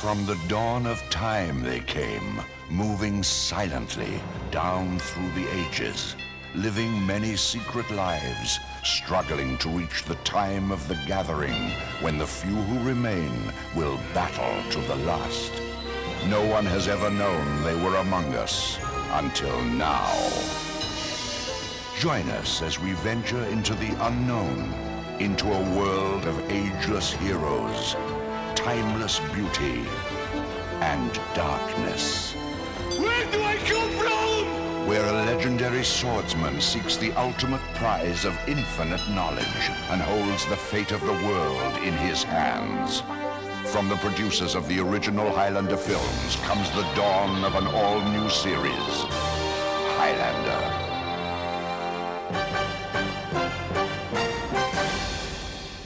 From the dawn of time they came, moving silently down through the ages, living many secret lives, struggling to reach the time of the gathering when the few who remain will battle to the last. No one has ever known they were among us until now. Join us as we venture into the unknown, into a world of ageless heroes, timeless beauty, and darkness. Where do I come from? Where a legendary swordsman seeks the ultimate prize of infinite knowledge and holds the fate of the world in his hands. From the producers of the original Highlander films comes the dawn of an all-new series, Highlander.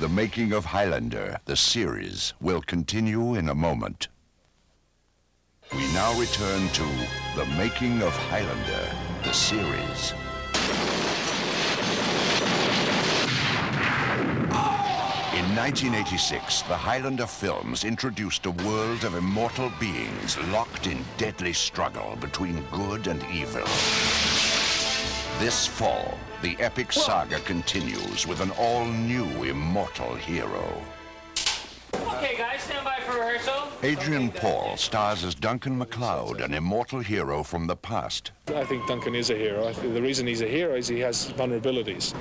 The making of Highlander, the series, will continue in a moment. We now return to The Making of Highlander, the series. In 1986, the Highlander films introduced a world of immortal beings locked in deadly struggle between good and evil. This fall, the epic saga continues with an all-new immortal hero. Okay, guys, stand by for rehearsal. Adrian Paul stars as Duncan MacLeod, an immortal hero from the past. I think Duncan is a hero. I think the reason he's a hero is he has vulnerabilities,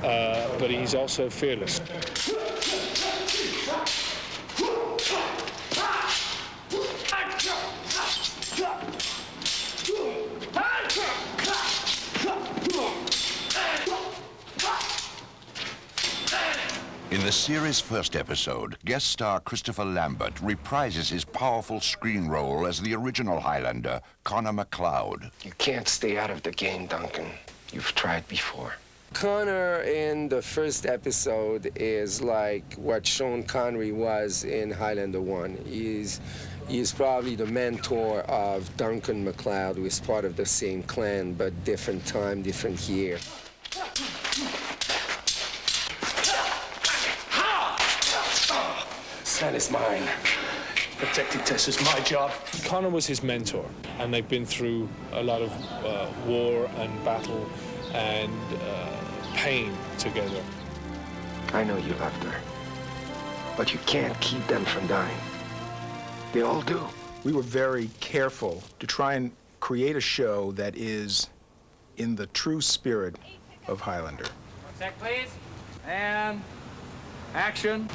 but he's also fearless. In the series' first episode, guest star Christopher Lambert reprises his powerful screen role as the original Highlander, Connor MacLeod. You can't stay out of the game, Duncan. You've tried before. Connor in the first episode is like what Sean Connery was in Highlander 1. He's probably the mentor of Duncan MacLeod, who is part of the same clan, but different time, different year. Son is mine. Protecting Tess is my job. Connor was his mentor, and they've been through a lot of war and battle and pain together. I know you loved her, but you can't keep them from dying. They all do. We were very careful to try and create a show that is in the true spirit of Highlander. 1 sec, please. And action.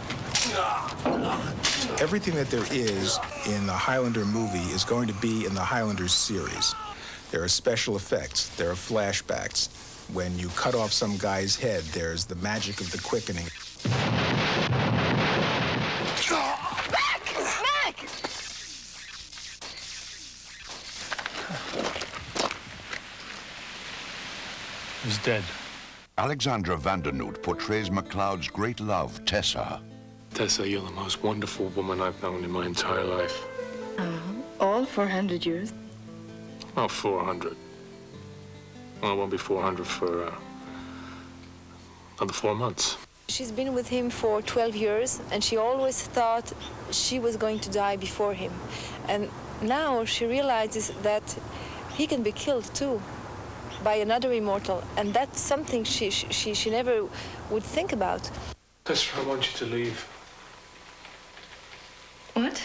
Everything that there is in the Highlander movie is going to be in the Highlander series. There are special effects, there are flashbacks. When you cut off some guy's head, there's the magic of the quickening. Mac! He's dead. Alexandra Vandernoot portrays MacLeod's great love, Tessa. Tessa, you're the most wonderful woman I've known in my entire life. All 400 years? About 400. Well, it won't be 400 for another 4 months. She's been with him for 12 years, and she always thought she was going to die before him. And now she realizes that he can be killed too by another immortal, and that's something she never would think about. Tessa, I want you to leave. What?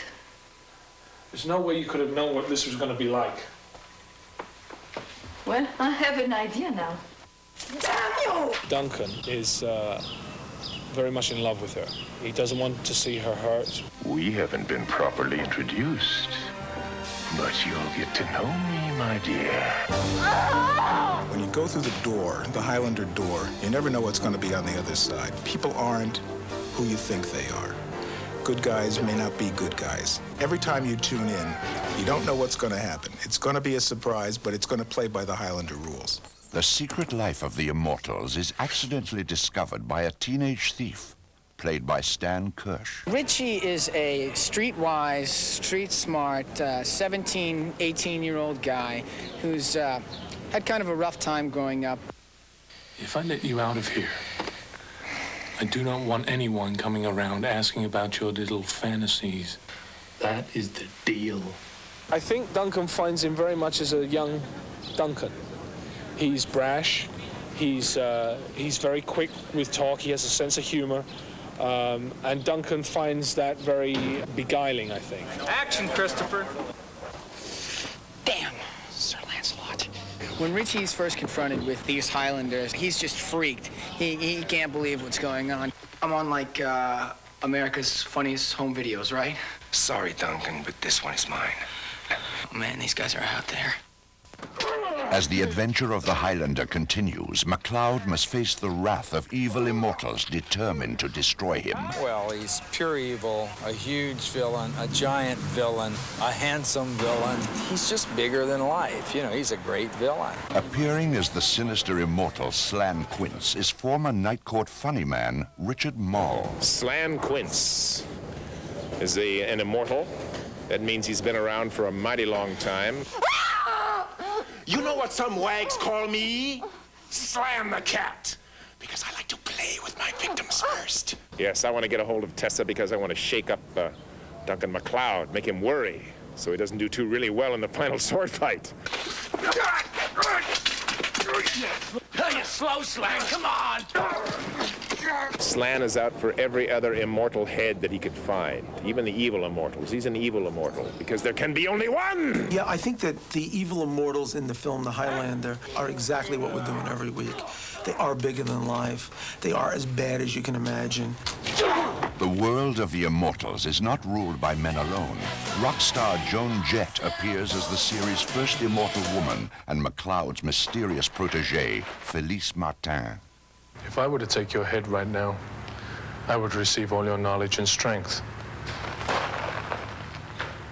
There's no way you could have known what this was going to be like. Well, I have an idea now. Damn you! Duncan is very much in love with her. He doesn't want to see her hurt. We haven't been properly introduced, but you'll get to know me, my dear. When you go through the door, the Highlander door, you never know what's going to be on the other side. People aren't who you think they are. Good guys may not be good guys. Every time you tune in, you don't know what's going to happen. It's going to be a surprise, but it's going to play by the Highlander rules. The secret life of the immortals is accidentally discovered by a teenage thief, played by Stan Kirsch. Richie is a streetwise, street-smart, 17, 18-year-old guy who's had kind of a rough time growing up. If I let you out of here, I do not want anyone coming around asking about your little fantasies. That is the deal. I think Duncan finds him very much as a young Duncan. He's brash. He's very quick with talk. He has a sense of humor. And Duncan finds that very beguiling, I think. Action, Christopher. Damn, Sir Lancelot. When Richie's first confronted with these Highlanders, he's just freaked. He can't believe what's going on. I'm on, like, America's Funniest Home Videos, right? Sorry, Duncan, but this one is mine. Oh, man, these guys are out there. As the adventure of the Highlander continues, MacLeod must face the wrath of evil immortals determined to destroy him. Well, he's pure evil, a huge villain, a giant villain, a handsome villain. He's just bigger than life. You know, he's a great villain. Appearing as the sinister immortal Slan Quince is former Night Court funny man Richard Mall. Slan Quince is an immortal. That means he's been around for a mighty long time. You know what some wags call me? Slam the cat. Because I like to play with my victims first. Yes, I want to get a hold of Tessa because I want to shake up Duncan MacLeod, make him worry, so he doesn't do too really well in the final sword fight. Oh, you slow Slan, come on! Slan is out for every other immortal head that he could find, even the evil immortals. He's an evil immortal, because there can be only one! Yeah, I think that the evil immortals in the film The Highlander are exactly what we're doing every week. They are bigger than life. They are as bad as you can imagine. The world of the immortals is not ruled by men alone. Rock star Joan Jett appears as the series' first immortal woman and MacLeod's mysterious protégé, Felice Martin. If I were to take your head right now, I would receive all your knowledge and strength.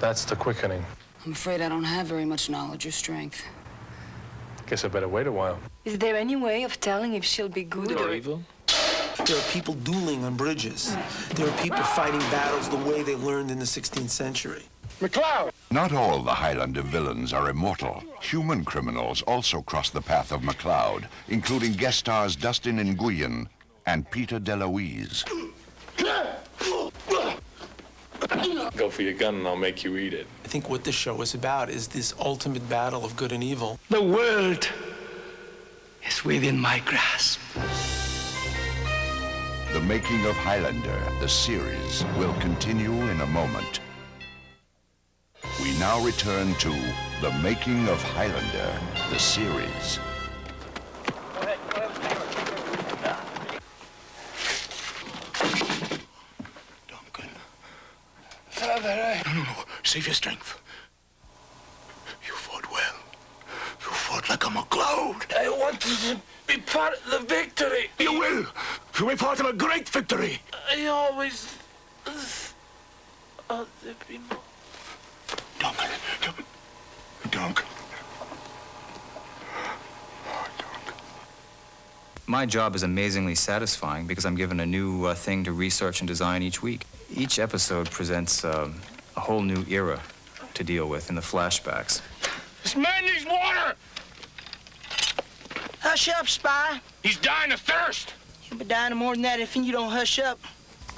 That's the quickening. I'm afraid I don't have very much knowledge or strength. Guess I better wait a while. Is there any way of telling if she'll be good or evil? There are people dueling on bridges. There are people fighting battles the way they learned in the 16th century. MacLeod! Not all the Highlander villains are immortal. Human criminals also cross the path of MacLeod, including guest stars Dustin Nguyen and Peter DeLuise. Go for your gun and I'll make you eat it. I think what this show is about is this ultimate battle of good and evil. The world is within my grasp. The making of Highlander, the series, will continue in a moment. We now return to The Making of Highlander, the series. Duncan. Father, No. Save your strength. You fought well. You fought like a MacLeod. I wanted to be part of the victory. You will. You'll be part of a great victory. I always... Duncan. My job is amazingly satisfying because I'm given a new thing to research and design each week. Each episode presents a whole new era to deal with in the flashbacks. This man needs water! Hush up, Spy. He's dying of thirst! You'll be dying of more than that if you don't hush up.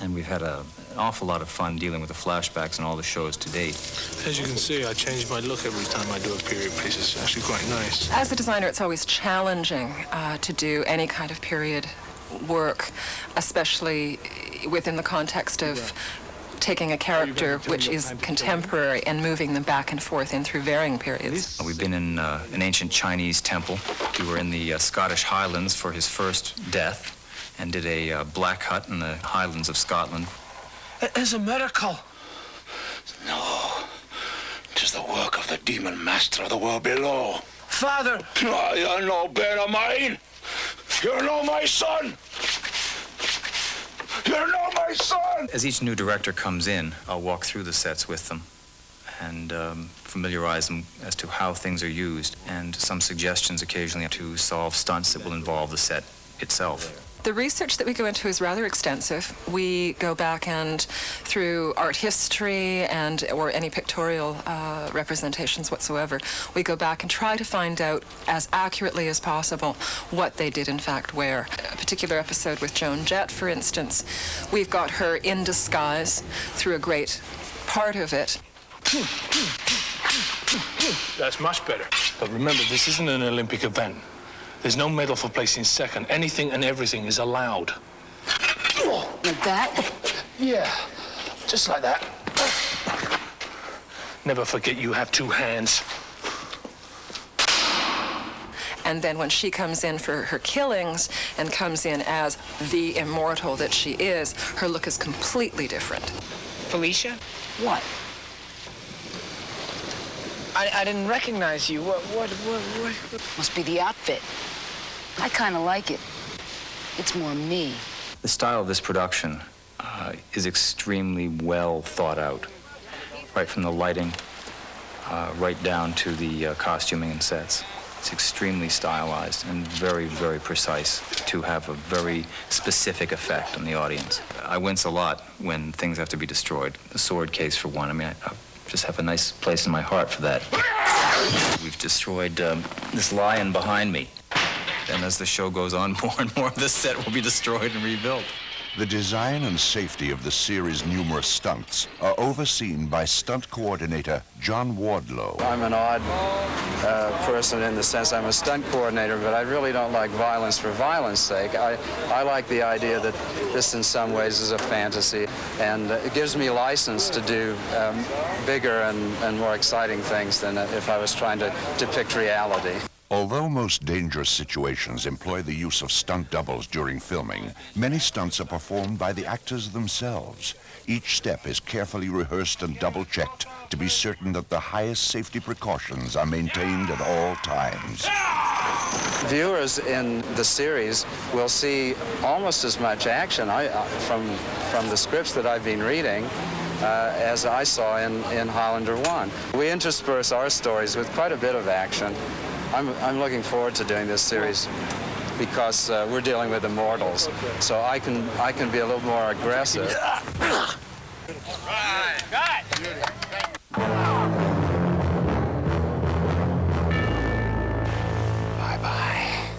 And we've had an awful lot of fun dealing with the flashbacks in all the shows to date. As you can see, I change my look every time I do a period piece. It's actually quite nice. As a designer, it's always challenging to do any kind of period work, especially within the context of taking a character which is contemporary and moving them back and forth in through varying periods. We've been in an ancient Chinese temple. We were in the Scottish Highlands for his first death and did a black hut in the Highlands of Scotland. It is a miracle. No, it is the work of the demon master of the world below. Father! Oh, you're no bear of mine. You're no my son. You're no my son. As each new director comes in, I'll walk through the sets with them and familiarize them as to how things are used, and some suggestions occasionally to solve stunts that will involve the set itself. The research that we go into is rather extensive. We go back and through art history or any pictorial representations whatsoever, we go back and try to find out as accurately as possible what they did in fact wear. A particular episode with Joan Jett, for instance, we've got her in disguise through a great part of it. That's much better. But remember, this isn't an Olympic event. There's no medal for placing second. Anything and everything is allowed. Like that? Yeah, just like that. Never forget you have two hands. And then when she comes in for her killings and comes in as the immortal that she is, her look is completely different. Felicia? What? I didn't recognize you. What? Must be the outfit. I kind of like it. It's more me. The style of this production is extremely well thought out, right from the lighting, right down to the costuming and sets. It's extremely stylized and very, very precise to have a very specific effect on the audience. I wince a lot when things have to be destroyed. The sword case, for one. I mean, I just have a nice place in my heart for that. We've destroyed this lion behind me. And as the show goes on, more and more of this set will be destroyed and rebuilt. The design and safety of the series' numerous stunts are overseen by stunt coordinator John Wardlow. I'm an odd person in the sense I'm a stunt coordinator, but I really don't like violence for violence sake. I like the idea that this in some ways is a fantasy, and it gives me license to do bigger and more exciting things than if I was trying to depict reality. Although most dangerous situations employ the use of stunt doubles during filming, many stunts are performed by the actors themselves. Each step is carefully rehearsed and double-checked to be certain that the highest safety precautions are maintained at all times. Viewers in the series will see almost as much action from the scripts that I've been reading as I saw in Highlander 1. We intersperse our stories with quite a bit of action. I'm looking forward to doing this series because we're dealing with immortals, so I can be a little more aggressive.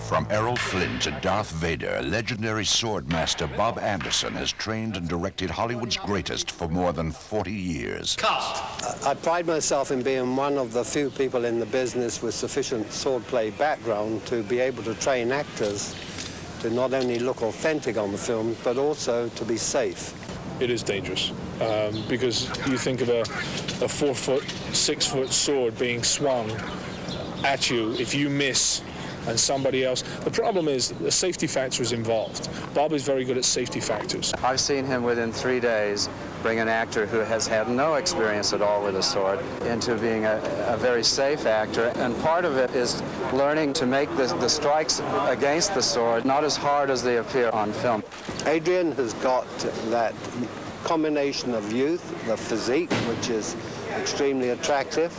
From Errol Flynn to Darth Vader, legendary swordmaster Bob Anderson has trained and directed Hollywood's greatest for more than 40 years. I pride myself in being one of the few people in the business with sufficient swordplay background to be able to train actors to not only look authentic on the film, but also to be safe. It is dangerous because you think of a 4-foot, 6-foot sword being swung at you. If you miss and somebody else, the problem is the safety factor is involved. Bob is very good at safety factors. I've seen him within 3 days bring an actor who has had no experience at all with a sword into being a very safe actor, and part of it is learning to make the strikes against the sword not as hard as they appear on film. Adrian has got that combination of youth, the physique, which is extremely attractive,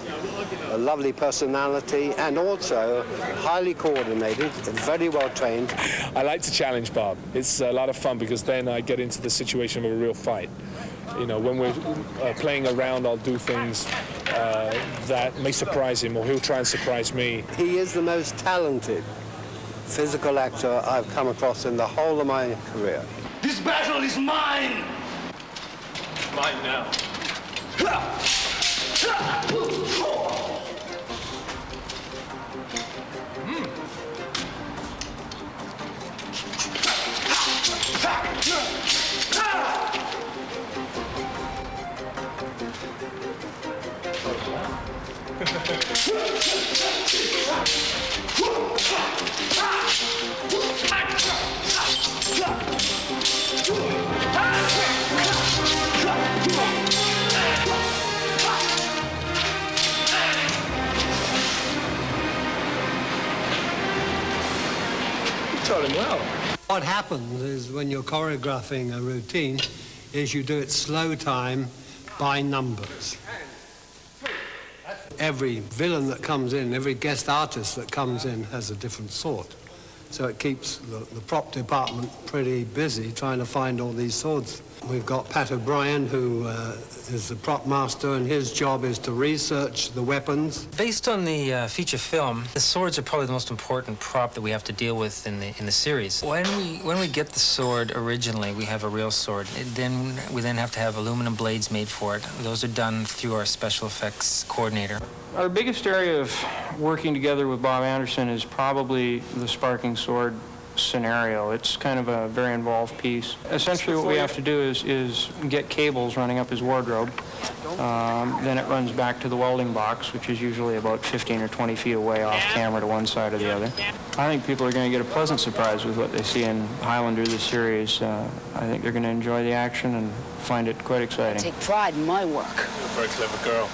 a lovely personality, and also highly coordinated, very well trained. I like to challenge Bob. It's a lot of fun because then I get into the situation of a real fight. You know, when we're playing around, I'll do things that may surprise him, or he'll try and surprise me. He is the most talented physical actor I've come across in the whole of my career. This battle is mine! Mine now. Taught him well. What happens is when you're choreographing a routine is you do it slow time by numbers. Every villain that comes in, every guest artist that comes in has a different sword. So it keeps the prop department pretty busy trying to find all these swords. We've got Pat O'Brien, who is the prop master, and his job is to research the weapons. Based on the feature film, the swords are probably the most important prop that we have to deal with in the series. When we get the sword originally, we have a real sword. We then have to have aluminum blades made for it. Those are done through our special effects coordinator. Our biggest area of working together with Bob Anderson is probably the sparking sword scenario. It's kind of a very involved piece. Essentially what we have to do is get cables running up his wardrobe. Then it runs back to the welding box, which is usually about 15 or 20 feet away off camera to one side or the other. I think people are going to get a pleasant surprise with what they see in Highlander, the series. I think they're going to enjoy the action and find it quite exciting. Take pride in my work. You're a very clever girl.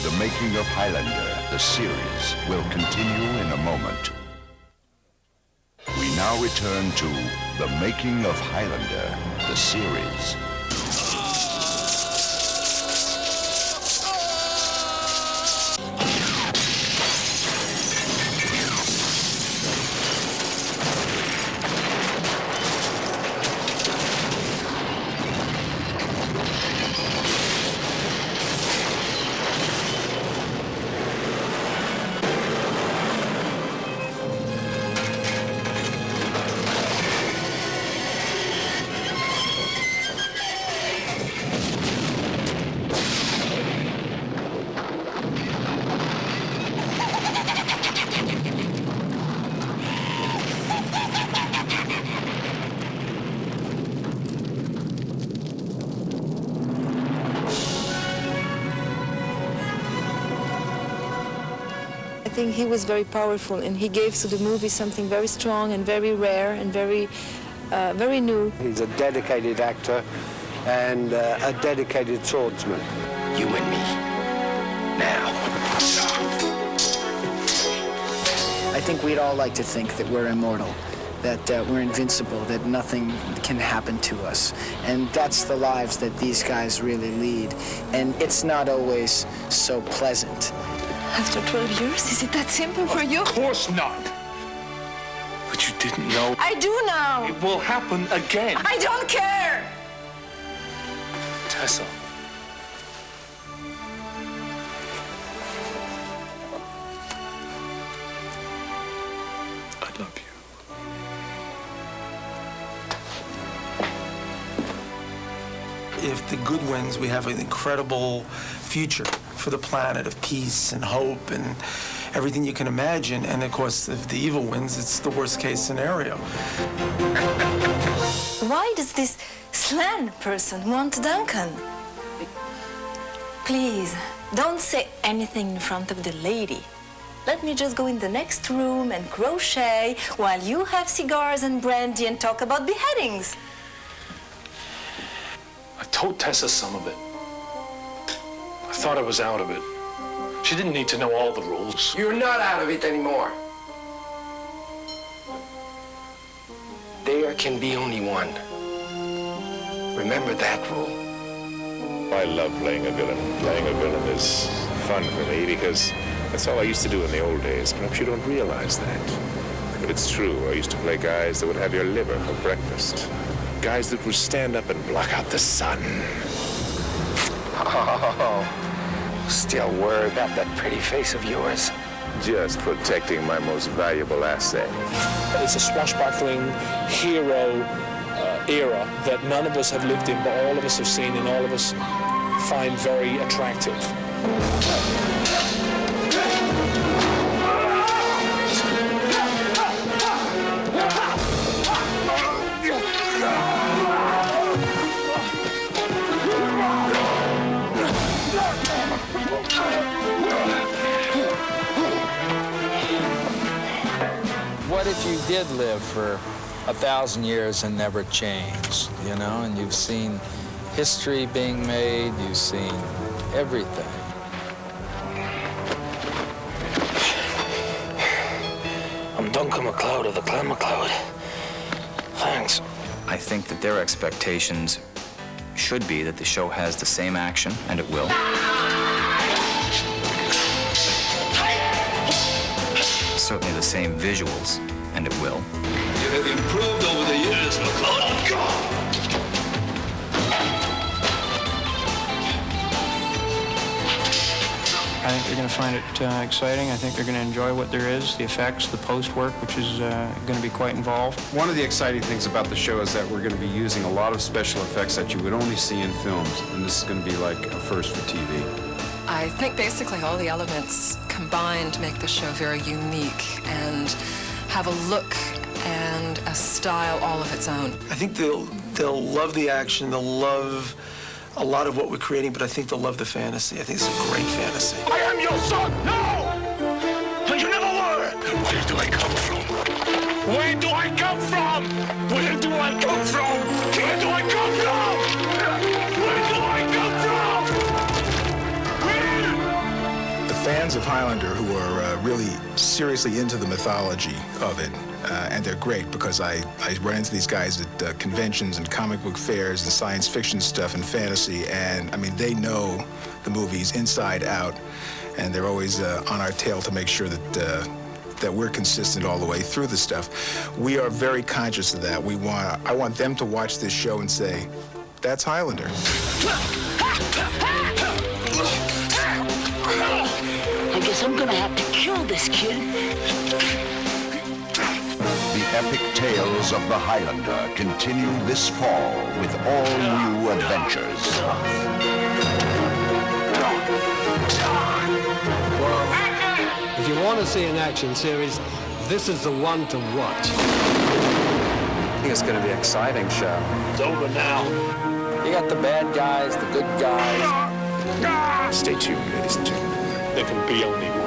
The making of Highlander, the series, will continue in a moment. We now return to the making of Highlander, the series. I think he was very powerful, and he gave to the movie something very strong and very rare and very new. He's a dedicated actor and a dedicated swordsman. You and me. Now. I think we'd all like to think that we're immortal, that we're invincible, that nothing can happen to us. And that's the lives that these guys really lead. And it's not always so pleasant. After 12 years, is it that simple for you? Of course not. But you didn't know. I do now. It will happen again. I don't care. Tessa. I love you. If the good wins, we have an incredible future for the planet of peace and hope and everything you can imagine. And of course, if the evil wins, it's the worst case scenario. Why does this Slan person want Duncan? Please, don't say anything in front of the lady. Let me just go in the next room and crochet while you have cigars and brandy and talk about beheadings. I told Tessa some of it. I thought I was out of it. She didn't need to know all the rules. You're not out of it anymore. There can be only one. Remember that rule. I love playing a villain. Playing a villain is fun for me because that's all I used to do in the old days. Perhaps you don't realize that. But it's true. I used to play guys that would have your liver for breakfast. Guys that would stand up and block out the sun. Oh, still worried about that pretty face of yours? Just protecting my most valuable asset. It's a swashbuckling hero era that none of us have lived in, but all of us have seen and all of us find very attractive. What if you did live for 1,000 years and never changed, you know? And you've seen history being made, you've seen everything. I'm Duncan MacLeod of the Clan MacLeod. Thanks. I think that their expectations should be that the show has the same action, and it will. certainly the same visuals, and it will. You have improved over the years, McCloud. Oh, God! I think they're going to find it exciting. I think they're going to enjoy what there is, the effects, the post-work, which is going to be quite involved. One of the exciting things about the show is that we're going to be using a lot of special effects that you would only see in films, and this is going to be like a first for TV. I think basically all the elements combined make the show very unique and have a look and a style all of its own. I think they'll love the action, they'll love a lot of what we're creating, but I think they'll love the fantasy. I think it's a great fantasy. I am your son! No! You never were! Where do I come from? Where do I come from? Where do I come from? Where do I come from? Where do I come from? The fans of Highlander who are really seriously into the mythology of it, and they're great because I run into these guys at conventions and comic book fairs and science fiction stuff and fantasy, and I mean, they know the movies inside out, and they're always on our tail to make sure that we're consistent all the way through the stuff. We are very conscious of that. I want them to watch this show and say, that's Highlander. I guess I'm gonna have to kill this kid. The epic tales of the Highlander continue this fall with all new adventures. Well, if you want to see an action series, this is the one to watch. I think it's going to be an exciting show. It's over now. You got the bad guys, the good guys. Stay tuned, ladies and gentlemen. There can be only one.